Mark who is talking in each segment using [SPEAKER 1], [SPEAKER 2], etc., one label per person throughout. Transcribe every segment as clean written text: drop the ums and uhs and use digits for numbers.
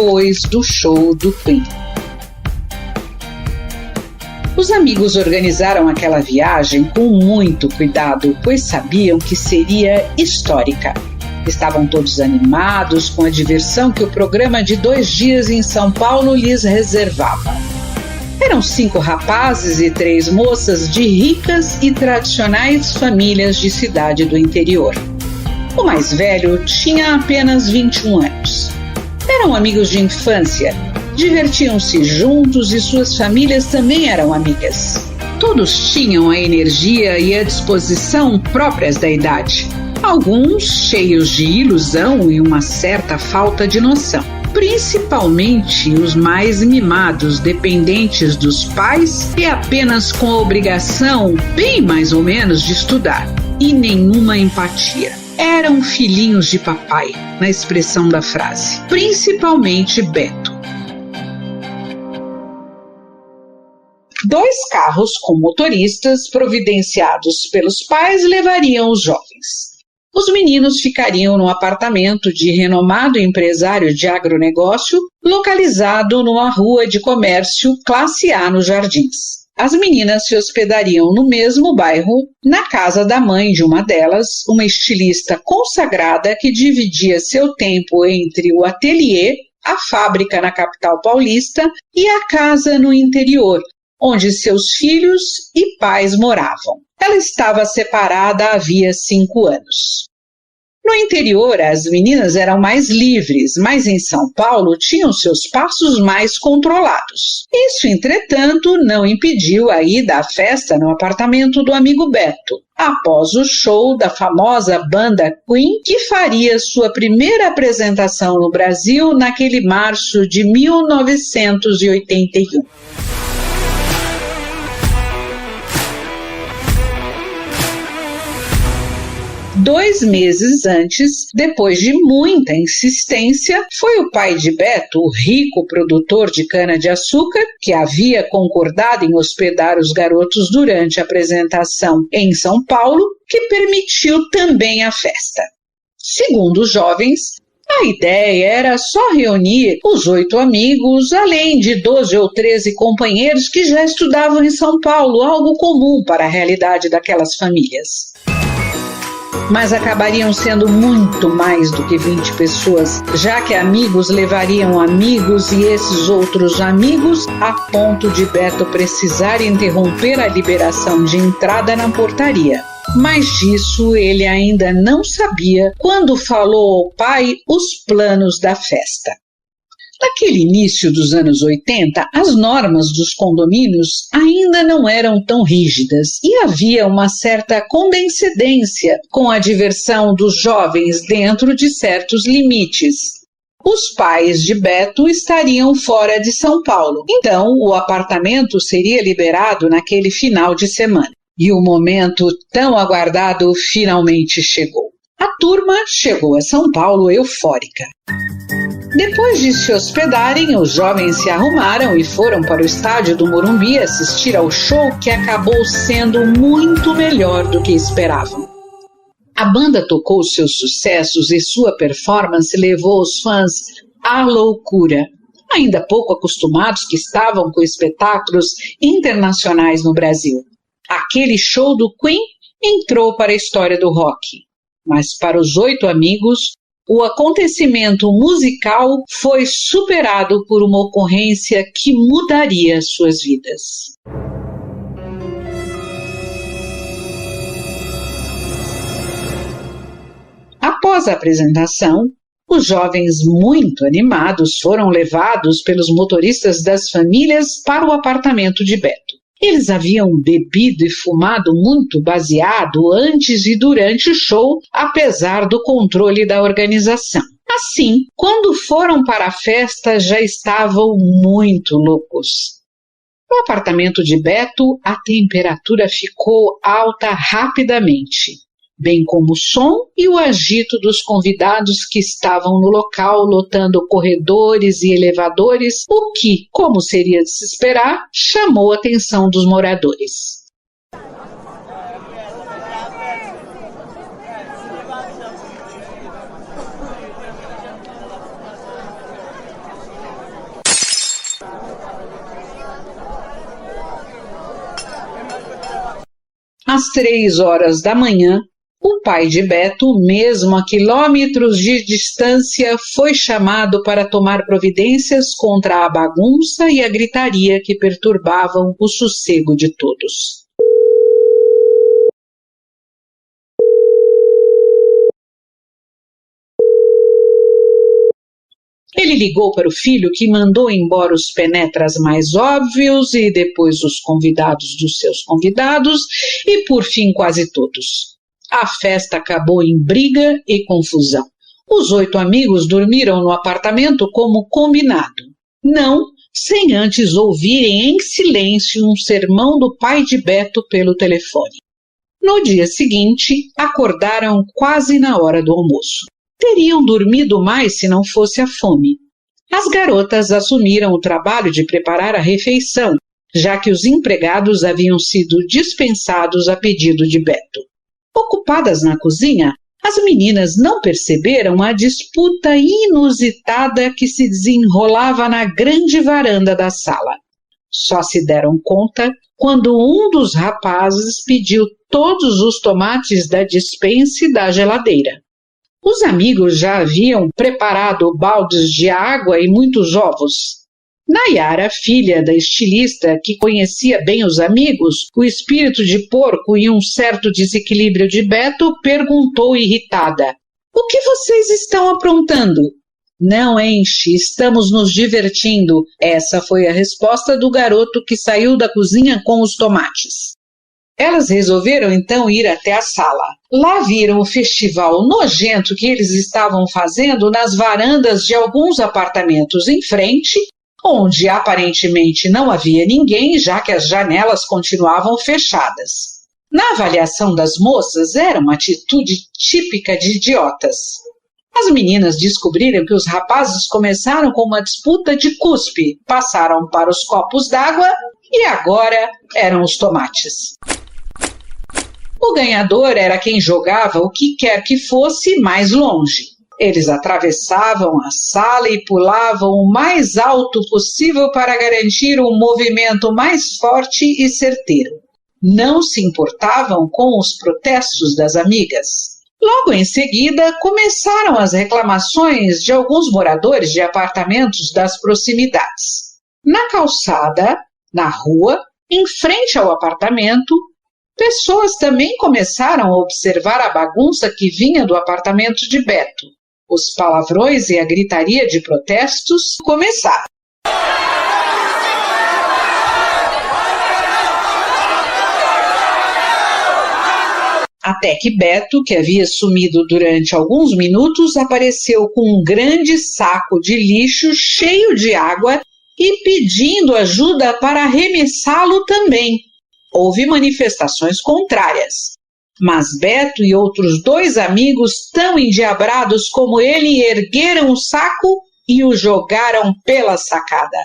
[SPEAKER 1] depois do show do Queen. Os amigos organizaram aquela viagem com muito cuidado, pois sabiam que seria histórica. Estavam todos animados com a diversão que o programa de 2 dias em São Paulo lhes reservava. Eram 5 rapazes e 3 moças de ricas e tradicionais famílias de cidade do interior. O mais velho tinha apenas 21 anos. Eram amigos de infância, divertiam-se juntos e suas famílias também eram amigas. Todos tinham a energia e a disposição próprias da idade. Alguns cheios de ilusão e uma certa falta de noção. Principalmente os mais mimados, dependentes dos pais e apenas com a obrigação, bem mais ou menos, de estudar. E nenhuma empatia. Eram filhinhos de papai, na expressão da frase. Principalmente Beto. 2 carros com motoristas providenciados pelos pais levariam os jovens. Os meninos ficariam no apartamento de renomado empresário de agronegócio, localizado numa rua de comércio classe A nos Jardins. As meninas se hospedariam no mesmo bairro, na casa da mãe de uma delas, uma estilista consagrada que dividia seu tempo entre o ateliê, a fábrica na capital paulista e a casa no interior, onde seus filhos e pais moravam. Ela estava separada havia 5 anos. No interior, as meninas eram mais livres, mas em São Paulo tinham seus passos mais controlados. Isso, entretanto, não impediu a ida à festa no apartamento do amigo Beto, após o show da famosa banda Queen, que faria sua primeira apresentação no Brasil naquele março de 1981. Dois meses antes, depois de muita insistência, foi o pai de Beto, o rico produtor de cana-de-açúcar, que havia concordado em hospedar os garotos durante a apresentação em São Paulo, que permitiu também a festa. Segundo os jovens, a ideia era só reunir os 8 amigos, além de 12 ou 13 companheiros que já estudavam em São Paulo, algo comum para a realidade daquelas famílias. Mas acabariam sendo muito mais do que 20 pessoas, já que amigos levariam amigos e esses outros amigos, a ponto de Beto precisar interromper a liberação de entrada na portaria. Mas disso ele ainda não sabia quando falou ao pai os planos da festa. Naquele início dos anos 80, as normas dos condomínios ainda não eram tão rígidas e havia uma certa condescendência com a diversão dos jovens dentro de certos limites. Os pais de Beto estariam fora de São Paulo, então o apartamento seria liberado naquele final de semana. E o momento tão aguardado finalmente chegou. A turma chegou a São Paulo eufórica. Depois de se hospedarem, os jovens se arrumaram e foram para o estádio do Morumbi assistir ao show que acabou sendo muito melhor do que esperavam. A banda tocou seus sucessos e sua performance levou os fãs à loucura, ainda pouco acostumados que estavam com espetáculos internacionais no Brasil. Aquele show do Queen entrou para a história do rock, mas para os 8 amigos, o acontecimento musical foi superado por uma ocorrência que mudaria suas vidas. Após a apresentação, os jovens muito animados foram levados pelos motoristas das famílias para o apartamento de Beto. Eles haviam bebido e fumado muito baseado antes e durante o show, apesar do controle da organização. Assim, quando foram para a festa, já estavam muito loucos. No apartamento de Beto, a temperatura ficou alta rapidamente, bem como o som e o agito dos convidados que estavam no local, lotando corredores e elevadores, o que, como seria de se esperar, chamou a atenção dos moradores. Às 3 horas da manhã, o pai de Beto, mesmo a quilômetros de distância, foi chamado para tomar providências contra a bagunça e a gritaria que perturbavam o sossego de todos. Ele ligou para o filho, que mandou embora os penetras mais óbvios e depois os convidados dos seus convidados e, por fim, quase todos. A festa acabou em briga e confusão. Os 8 amigos dormiram no apartamento como combinado. Não sem antes ouvirem em silêncio um sermão do pai de Beto pelo telefone. No dia seguinte, acordaram quase na hora do almoço. Teriam dormido mais se não fosse a fome. As garotas assumiram o trabalho de preparar a refeição, já que os empregados haviam sido dispensados a pedido de Beto. Ocupadas na cozinha, as meninas não perceberam a disputa inusitada que se desenrolava na grande varanda da sala. Só se deram conta quando um dos rapazes pediu todos os tomates da despensa e da geladeira. Os amigos já haviam preparado baldes de água e muitos ovos. Nayara, filha da estilista, que conhecia bem os amigos, o espírito de porco e um certo desequilíbrio de Beto, perguntou irritada: "O que vocês estão aprontando?" "Não enche, estamos nos divertindo." Essa foi a resposta do garoto que saiu da cozinha com os tomates. Elas resolveram então ir até a sala. Lá viram o festival nojento que eles estavam fazendo nas varandas de alguns apartamentos em frente, onde aparentemente não havia ninguém, já que as janelas continuavam fechadas. Na avaliação das moças, era uma atitude típica de idiotas. As meninas descobriram que os rapazes começaram com uma disputa de cuspe, passaram para os copos d'água e agora eram os tomates. O ganhador era quem jogava o que quer que fosse mais longe. Eles atravessavam a sala e pulavam o mais alto possível para garantir um movimento mais forte e certeiro. Não se importavam com os protestos das amigas. Logo em seguida, começaram as reclamações de alguns moradores de apartamentos das proximidades. Na calçada, na rua, em frente ao apartamento, pessoas também começaram a observar a bagunça que vinha do apartamento de Beto. Os palavrões e a gritaria de protestos começaram. Até que Beto, que havia sumido durante alguns minutos, apareceu com um grande saco de lixo cheio de água e pedindo ajuda para arremessá-lo também. Houve manifestações contrárias, mas Beto e outros 2 amigos tão endiabrados como ele ergueram o saco e o jogaram pela sacada.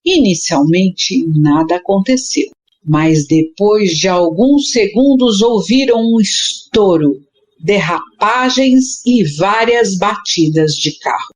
[SPEAKER 1] Inicialmente nada aconteceu, mas depois de alguns segundos ouviram um estouro, derrapagens e várias batidas de carro.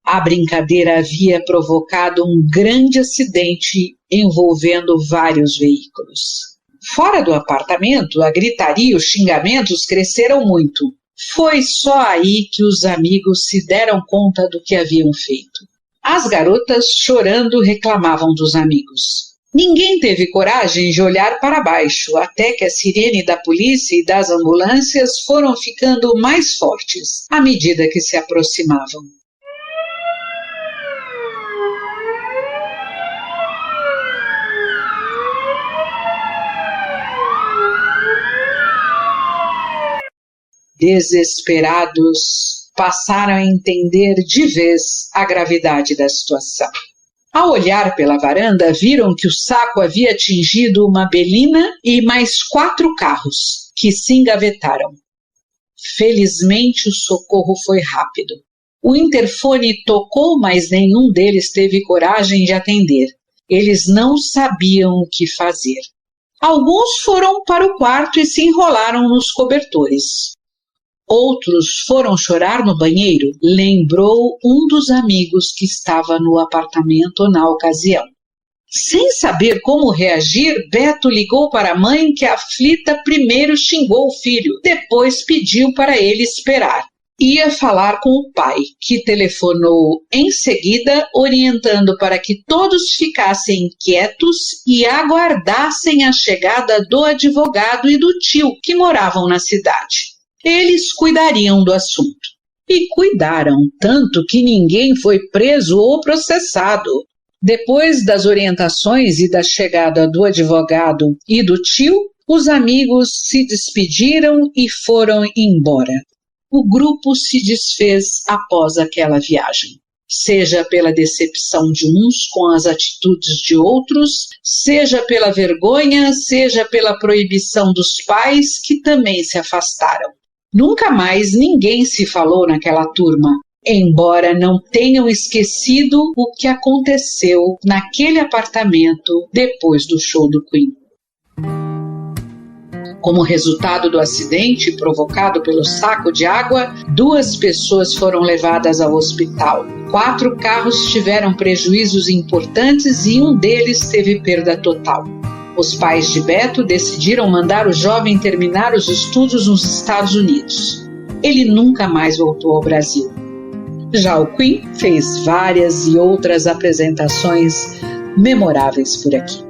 [SPEAKER 1] A brincadeira havia provocado um grande acidente envolvendo vários veículos. Fora do apartamento, a gritaria e os xingamentos cresceram muito. Foi só aí que os amigos se deram conta do que haviam feito. As garotas, chorando, reclamavam dos amigos. Ninguém teve coragem de olhar para baixo, até que a sirene da polícia e das ambulâncias foram ficando mais fortes à medida que se aproximavam. Desesperados, passaram a entender de vez a gravidade da situação. Ao olhar pela varanda, viram que o saco havia atingido uma belina e mais 4 carros, que se engavetaram. Felizmente, o socorro foi rápido. O interfone tocou, mas nenhum deles teve coragem de atender. Eles não sabiam o que fazer. Alguns foram para o quarto e se enrolaram nos cobertores. Outros foram chorar no banheiro, lembrou um dos amigos que estava no apartamento na ocasião. Sem saber como reagir, Beto ligou para a mãe que, aflita, primeiro xingou o filho, depois pediu para ele esperar. Ia falar com o pai, que telefonou em seguida, orientando para que todos ficassem quietos e aguardassem a chegada do advogado e do tio, que moravam na cidade. Eles cuidariam do assunto. E cuidaram tanto que ninguém foi preso ou processado. Depois das orientações e da chegada do advogado e do tio, os amigos se despediram e foram embora. O grupo se desfez após aquela viagem, seja pela decepção de uns com as atitudes de outros, seja pela vergonha, seja pela proibição dos pais, que também se afastaram. Nunca mais ninguém se falou naquela turma, embora não tenham esquecido o que aconteceu naquele apartamento depois do show do Queen. Como resultado do acidente provocado pelo saco de água, 2 pessoas foram levadas ao hospital. 4 carros tiveram prejuízos importantes e um deles teve perda total. Os pais de Beto decidiram mandar o jovem terminar os estudos nos Estados Unidos. Ele nunca mais voltou ao Brasil. Já o Queen fez várias e outras apresentações memoráveis por aqui.